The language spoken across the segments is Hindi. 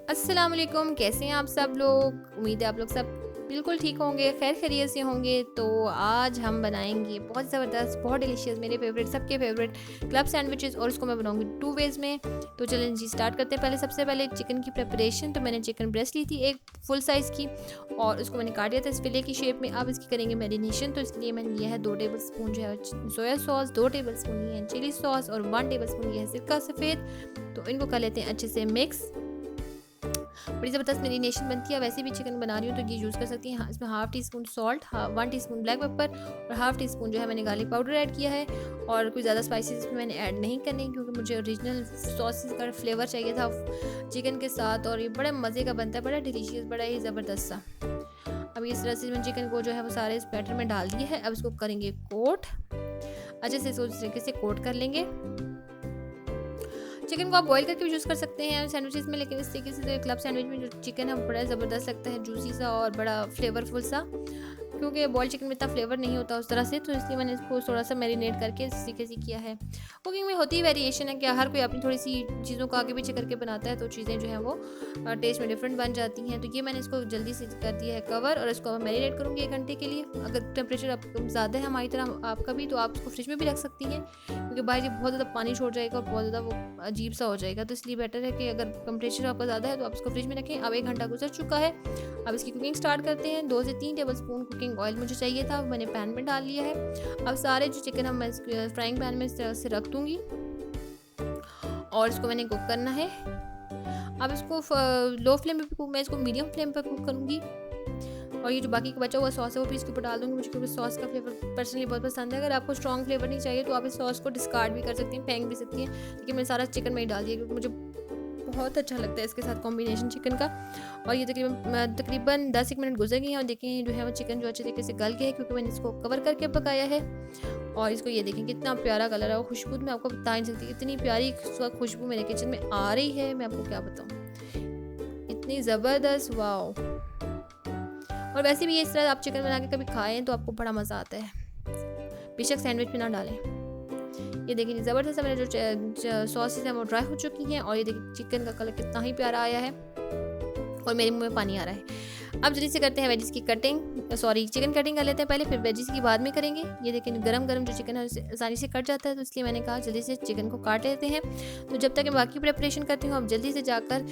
अस्सलाम वालेकुम, कैसे हैं आप सब लोग? उम्मीद है आप लोग सब बिल्कुल ठीक होंगे, खैर खैरियत से होंगे। तो आज हम बनाएंगे बहुत ज़बरदस्त, बहुत डिलीशियस, मेरे फेवरेट, सबके फेवरेट क्लब सैंडविचेस, और उसको मैं बनाऊंगी 2 वेज़ में। तो चलें जी, स्टार्ट करते हैं। पहले सबसे पहले चिकन की प्रिपरेशन। तो मैंने चिकन ब्रेस्ट ली थी एक फुल साइज़ की, और उसको मैंने काट दिया था इस फिले की शेप में। अब इसकी करेंगे मैरिनेशन। तो इसके लिए मैंने लिया है 2 टेबल स्पून जो है सोया सॉस, 2 टेबल स्पून लिए हैं चिली सॉस, और 1 टेबल स्पून लिया है सिरका सफ़ेद। तो इनको कर लेते हैं अच्छे से मिक्स। बड़ी ज़बरदस्त मेरिनेशन बनती है। वैसे भी चिकन बना रही हूँ तो ये यूज़ कर सकती हैं। इसमें half tea spoon salt, 1 teaspoon black pepper, और हाफ़ टी स्पून जो है मैंने गार्लिक पाउडर ऐड किया है। और कोई ज़्यादा स्पाइसेस इसमें मैंने ऐड नहीं करने, क्योंकि मुझे ओरिजिनल सॉस का फ्लेवर चाहिए था चिकन के साथ, और ये बड़े मज़े का बनता है, बड़ा डिलीशियस, बड़ा ही ज़बरदस्त सा। अब इस तरह से मैंने चिकन को जो है वो सारे इस बैटर में डाल दिया है। अब इसको करेंगे कोट, अच्छे से इस तरीके से कोट कर लेंगे। चिकन को आप बॉईल करके भी यूज़ कर सकते हैं सैंडविचेस में, लेकिन इस तरीके से क्लब सैंडविच में जो चिकन है बड़ा ज़बरदस्त लगता है, जूसी सा और बड़ा फ्लेवरफुल सा, क्योंकि बॉयल चिकन में इतना फ्लेवर नहीं होता उस तरह से। तो इसलिए मैंने इसको थोड़ा सा मैरिनेट करके इस तरीके से किया है। कुकिंग में होती ही वेरिएशन है कि हर कोई अपनी थोड़ी सी चीज़ों को आगे पीछे करके बनाता है, तो चीज़ें जो हैं वो टेस्ट में डिफरेंट बन जाती हैं। तो ये मैंने इसको जल्दी से कर दिया है कवर, और इसको मैरिनेट करूँगी 1 घंटे के लिए। अगर टेम्परेचर आप ज़्यादा है हमारी तरह आपका भी, तो आप इसको फ्रिज में भी रख सकती हैं, क्योंकि बाहर ये बहुत ज़्यादा पानी छोड़ जाएगा और बहुत ज़्यादा वो अजीब सा हो जाएगा। तो इसलिए बेटर है कि अगर टेम्परेचर आपका ज़्यादा है तो आप इसको फ्रिज में रखें। अब 1 घंटा गुजर चुका है। अब इसकी कुकिंग स्टार्ट करते हैं। 2 से 3 टेबल स्पून कुकिंग ऑयल मुझे चाहिए था, मैंने पैन में डाल लिया है। अब सारे जो चिकन हम फ्राइंग पैन में इस तरह से रख दूँगी, और इसको मैंने कुक करना है। अब इसको लो फ्लेम पे कुक, मैं इसको मीडियम फ्लेम पर कुक करूँगी। और ये जो बाकी का बचा हुआ सॉस है वो भी इसके ऊपर डाल दूँगी, मुझे क्योंकि सॉस का फ्लेवर पर्सनली बहुत पसंद है। अगर आपको स्ट्रॉन्ग फ्लेवर नहीं चाहिए तो आप इस सॉस को डिस्कार्ड भी कर सकती हैं, फेंक भी सकती हैं, लेकिन मैंने सारा चिकन में ही डाल दिया, क्योंकि मुझे बहुत अच्छा लगता है इसके साथ कॉम्बिनेशन चिकन का। और ये तकरीबन 10 मिनट गुजर गए हैं, और देखें जो है वो चिकन जो अच्छे तरीके से गल गया है, क्योंकि मैंने इसको कवर करके पकाया है। और इसको ये देखें कितना प्यारा कलर है, और खुशबू मैं आपको बता नहीं सकती, इतनी प्यारी खुशबू मेरे किचन में आ रही है, मैं आपको क्या बताऊँ, इतनी ज़बरदस्त, वाओ। और वैसे भी ये इस तरह आप चिकन बना के कभी खाएं तो आपको बड़ा मज़ा आता है, बेशक सैंडविच में ना डालें। ये देखिए ज़बरदस्त मेरे जो सॉसेस हैं वो ड्राई हो चुकी हैं, और ये देखिए चिकन का कलर कितना ही प्यारा आया है, और मेरे मुंह में पानी आ रहा है। अब जल्दी से करते हैं वेजिस की कटिंग, चिकन कटिंग कर लेते हैं पहले, फिर वेजिस की बाद में करेंगे। ये देखिए गरम गरम जो चिकन है आसानी से कट जाता है, तो इसलिए मैंने कहा जल्दी से चिकन को काट लेते हैं। तो जब तक मैं बाकी प्रिपरेशन करती हूँ, आप जल्दी से जाकर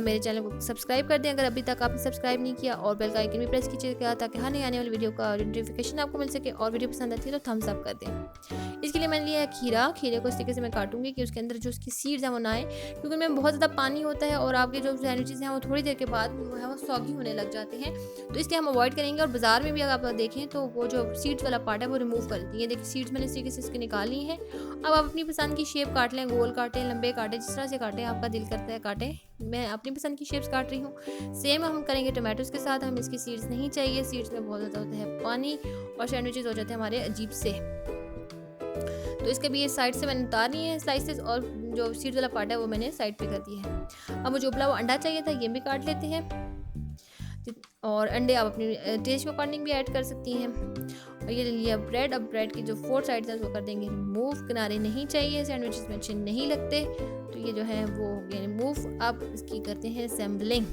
मेरे चैनल को सब्सक्राइब कर दें अगर अभी तक आपने सब्सक्राइब नहीं किया, और बेल का आइकन भी प्रेस कीजिएगा, ताकि हर नई आने वाली वीडियो का नोटिफिकेशन आपको मिल सके। और वीडियो पसंद आती है तो थम्स अप कर दें। इसके लिए मैंने लिया है खीरा। खीरे को इस तरीके से मैं काटूंगी कि उसके अंदर जो उसकी सीड्स हैं वो ना आए, क्योंकि उनमें बहुत ज़्यादा पानी होता है, और आपके जो सैंडविचेस हैं वो थोड़ी देर के बाद वो है वो सॉगी होने लग जाते हैं, तो इसलिए हम अवॉइड करेंगे। और बाजार में भी अगर आप देखें तो वो जो सीड्स वाला पार्ट है वो रिमूव कर देती है। देखिए सीड्स मैंने इस तरीके से इसके निकाली हैं। अब आप अपनी पसंद की शेप काट लें, गोल काटें, लंबे काटें, जिस तरह से काटें आपका दिल करता है काटें। मैं अपनी पसंद की शेप्स काट रही हूँ। सेम हम करेंगे टोमेटोज़ के साथ। हमें इसकी सीड्स नहीं चाहिए, सीड्स में बहुत ज़्यादा होता है पानी, और सैंडविचेस हो जाते हैं हमारे अजीब से। तो इसके भी साइड से मैंने उतारनी है स्लाइसेस, और जो सीड्स वाला पार्ट है वो मैंने साइड पे कर दिया है। अब मुझे उबला हुआ अंडा चाहिए था, ये भी काट लेते हैं। और अंडे आप अपनी टेस्ट के अकॉर्डिंग भी ऐड कर सकती हैं। और ये लिया ब्रेड। अब ब्रेड की जो 4 साइड्स हैं वो कर देंगे रिमूव, किनारे नहीं चाहिए, सैंडविचेस में अच्छे नहीं लगते, तो ये जो है वो हो गया रिमूव। अब इसकी करते हैं असेंबलिंग।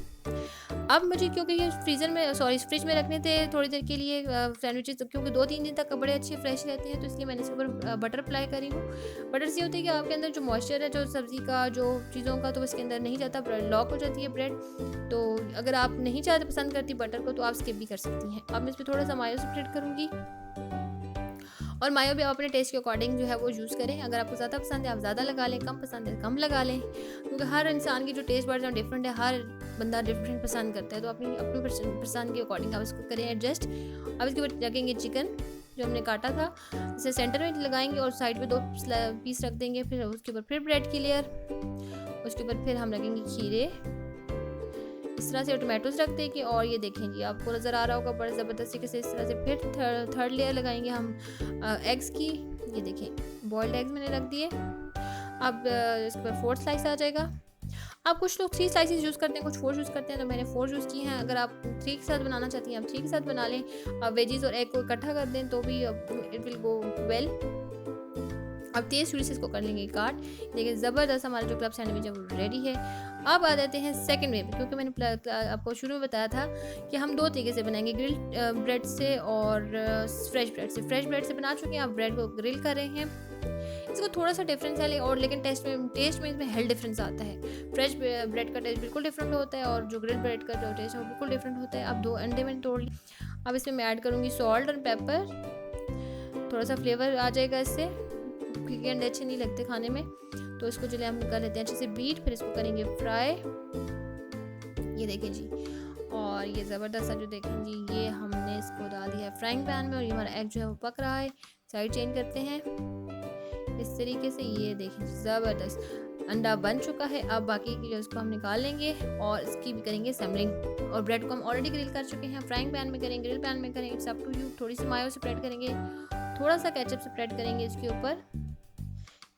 अब मुझे क्योंकि ये फ्रिज में रखने थे थोड़ी देर के लिए सैंडविचेस, तो क्योंकि 2-3 दिन तक बड़े अच्छे फ्रेश रहते हैं, तो इसलिए मैंने इसके ऊपर बटर अप्लाई करी हूँ। बटर से होता है कि आपके अंदर जो मॉइस्चर है जो सब्ज़ी का, जो चीज़ों का, तो इसके अंदर नहीं जाता, लॉक हो जाती है ब्रेड। तो अगर आप नहीं चाहते, पसंद करती बटर को, तो आप स्किप भी कर सकती हैं। अब मैं इस पर थोड़ा सा मायो स्प्रेड करूँगी, और मायो भी आप अपने टेस्ट के अकॉर्डिंग जो है वो यूज़ करें। अगर आपको ज़्यादा पसंद है आप ज़्यादा लगा लें, कम पसंद है कम लगा लें, क्योंकि हर इंसान की जो टेस्ट बड्स हैं डिफरेंट है, हर बंदा डिफरेंट पसंद करता है, तो अपनी अपनी पसंद के अकॉर्डिंग आप इसको करें एडजस्ट। अब इसके ऊपर रखेंगे चिकन जो हमने काटा था, इसे सेंटर में लगाएंगे, और साइड पे 2 पीस रख देंगे। फिर उसके ऊपर फिर ब्रेड की लेयर, उसके ऊपर फिर हम रखेंगे खीरे, इस तरह से टोमेटोज रख देंगे। और ये देखें जी, आपको नज़र आ रहा होगा बड़े ज़बरदस्त तरीके से इस तरह से। फिर थर्ड लेयर लगाएंगे हम एग्स की। ये देखें बॉइल्ड एग्स मैंने रख दिए। अब इसके ऊपर 4th स्लाइस आ जाएगा। अब कुछ लोग 3 स्लाइसेस यूज़ करते हैं, कुछ 4 यूज़ करते हैं, तो मैंने 4 यूज़ की हैं। अगर आप 3 के साथ बनाना चाहती हैं आप 3 के साथ बना लें। वेजीज और एग को इकट्ठा कर दें तो भी इट विल गो वेल। अब तेज़ छुरी से इसको कर लेंगे काट। देखिए ज़बरदस्त हमारा जो क्लब सैंडविच है वो रेडी है। अब आ जाते हैं सेकंड वे पे, क्योंकि मैंने आपको शुरू में बताया था कि हम 2 तरीके से बनाएंगे, ग्रिल ब्रेड से और फ्रेश ब्रेड से। फ्रेश ब्रेड से बना चुके हैं, आप ब्रेड को ग्रिल कर रहे हैं। इसको थोड़ा सा डिफरेंस है और लेकिन टेस्ट में इसमें हेल्थ डिफरेंस आता है। फ्रेश ब्रेड का टेस्ट बिल्कुल डिफरेंट होता है और जो ग्रिल ब्रेड का जो टेस्ट है वो बिल्कुल डिफरेंट होता है। अब 2 अंडे मैंने तोड़ ली। अब इसमें मैं ऐड करूँगी सॉल्ट और पेपर, थोड़ा सा फ्लेवर आ जाएगा इससे, क्योंकि अंडे अच्छे नहीं लगते खाने में। तो इसको चलिए हम कर लेते हैं अच्छे से बीट, फिर इसको करेंगे फ्राई। ये देखें जी, और ये ज़बरदस्त सा जो देखें जी, ये हमने इसको डाल दिया है फ्राइंग पैन में और ये हमारा एग जो है वो पक रहा है। साइड चेंज करते हैं इस तरीके से। ये देखें ज़बरदस्त अंडा बन चुका है। अब बाकी की जो इसको हम निकाल लेंगे और इसकी भी करेंगे सैम्पलिंग। और ब्रेड को हम ऑलरेडी ग्रिल कर चुके हैं, फ्राइंग पैन में करेंगे, ग्रिल पैन में करेंगे, इट्स अप टू यू। थोड़ी सी मायो स्प्रेड करेंगे, थोड़ा सा केचप स्प्रेड करेंगे इसके ऊपर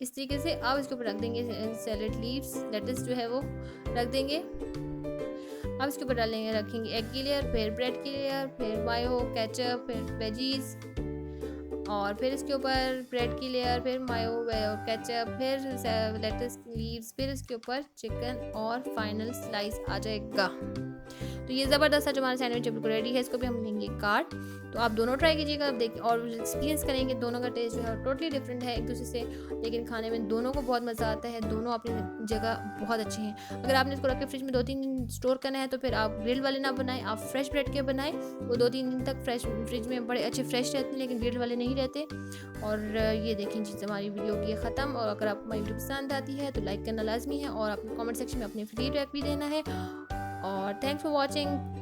इस तरीके से। अब इसके ऊपर रख देंगे सैलेड लीव्स, लेटस जो है वो रख देंगे। अब इसके ऊपर डालेंगे, रखेंगे एग की लेयर, फिर ब्रेड की लेयर, फिर मायो, केचप, फिर वेजीज, और फिर इसके ऊपर ब्रेड की लेयर, फिर मायो, केचप, फिर लेटस लीव्स, फिर इसके ऊपर चिकन और फाइनल स्लाइस आ जाएगा। तो ये ज़बरदस्त सा जो हमारा सैंडविच बिल्कुल रेडी है। इसको भी हम लेंगे काट। तो आप दोनों ट्राई कीजिएगा, आप देखिए और एक्सपीरियंस करेंगे। दोनों का टेस्ट जो है टोटली डिफरेंट है एक दूसरे से, लेकिन खाने में दोनों को बहुत मज़ा आता है। दोनों अपनी जगह बहुत अच्छे हैं। अगर आपने इसको रख के फ्रिज में 2-3 दिन स्टोर करना है तो फिर आप ग्रिल वाले ना बनाएं, आप फ्रेश ब्रेड के बनाएं। वो 2-3 दिन तक फ्रिज में बड़े अच्छे फ्रेश रहते हैं, लेकिन ग्रिल वाले नहीं रहते। और ये देखें चीज़ हमारी वीडियो की ख़त्म। और अगर आपको हमारी वीडियो पसंद आती है तो लाइक करना लाजमी है और अपने कमेंट सेक्शन में अपने फीडबैक भी देना है। और थैंक्स फॉर वॉचिंग।